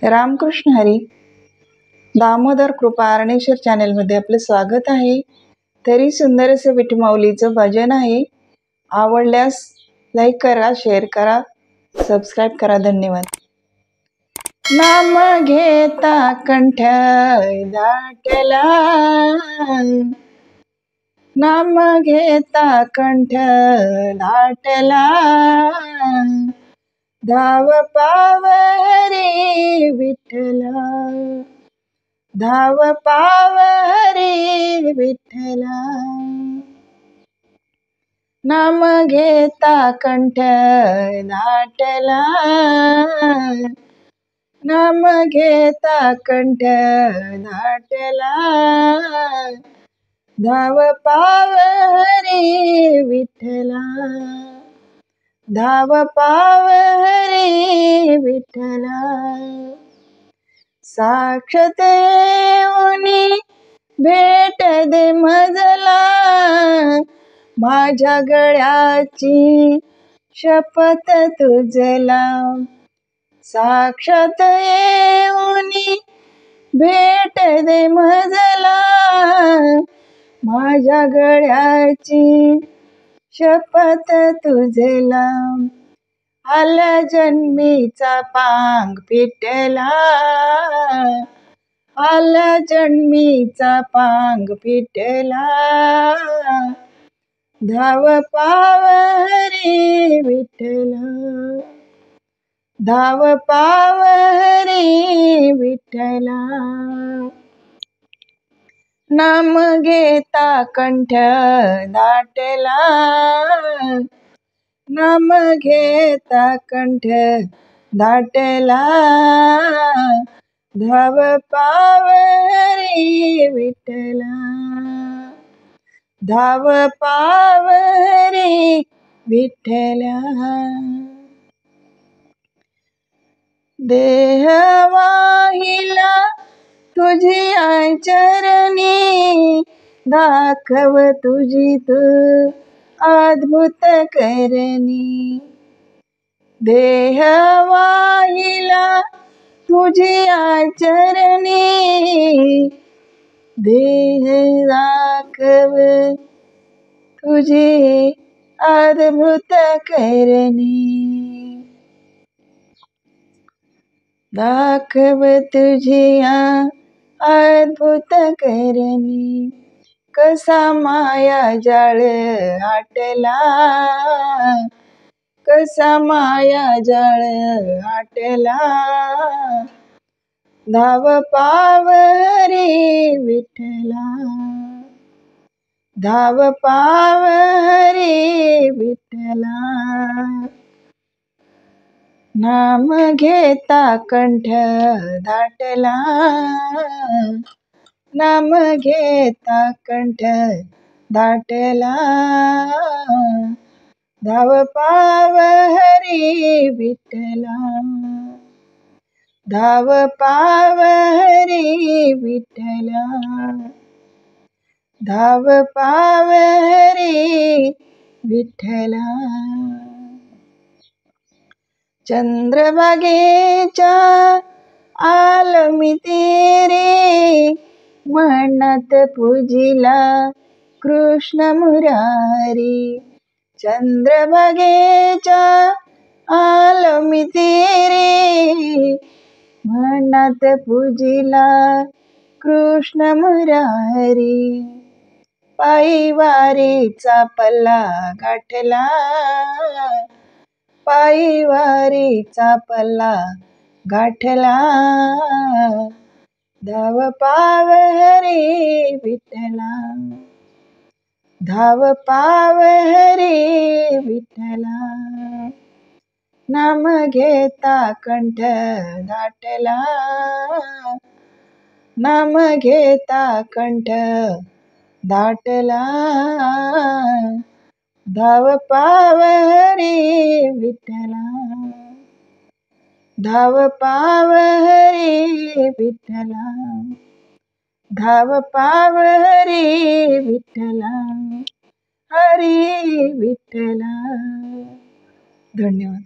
रामकृष्ण हरी. दामोदर कृपा अरणेश्वर चॅनलमध्ये आपले स्वागत आहे. तरी सुंदर असं विठमाऊलीचं भजन आहे. आवडल्यास लाईक करा, शेअर करा, सबस्क्राईब करा. धन्यवाद. नाम घेता कंठ दाटला, नाम घेता कंठ दाटला, धाव पावरी विठ्ठला, धाव पावरी विठ्ठला. नाम घेता कंठ दाटला, नाम घेता कंठ दाटला, धाव पावरी विठ्ठला, धाव पावरी विठ्ठला. साक्षात येऊनी भेट दे मजला, माझ्या गळ्याची शपथ तुझला. साक्षात येऊनी भेट दे मजला, माझ्या गळ्याची शपथ तुझला. आल्या जन्मीचा पांग फिटला, आल्या जन्मीचा पांग फिटला, धाव पावरी विठ्ठला, धाव पावरी विठ्ठला. नाम घेता कंठ दाटला, नाम घेता कंठ दाटला, धाव पावरी विठ्ठला, धाव पावरी विठ्ठला. देह वाहिला तुझी चरणी, दाखव तुझी तू अद्भुत करणी. देह वाहिला तुझी चरणी, देह दाखव तुझी अद्भुत करणी. दाखव तुझी अद्भुत करणी. कसा माया जाळ आटला, कसा माया जाळ आटला, धाव पावरी विठ्ठला, धाव पावरी विठ्ठला. नाम घेता कंठ दाटला, नाम घेता कंठ दाटला, धाव पावरी विठ्ठला, धाव पावरी विठ्ठला, धाव पावरी विठ्ठला. चंद्रभागेच्या आलमी तेरे, म्हणत पूजिला कृष्ण मुरारी. चंद्रभागेच्या आलमी तेरे, म्हणत पूजिला कृष्ण मुरारी. पायी वारीचा पल्ला गाठला, पायी वारीचा पल्ला गाठला, धाव पावरी विठ्ठला, धाव पावरी विठ्ठला. नाम घेता कंठ दाटला, नाम घेता कंठ दाटला, धाव पावरी विठ्ठला, धाव पावरी विठ्ठला, धाव पावरी विठ्ठला. हरी विठ्ठला. धन्यवाद.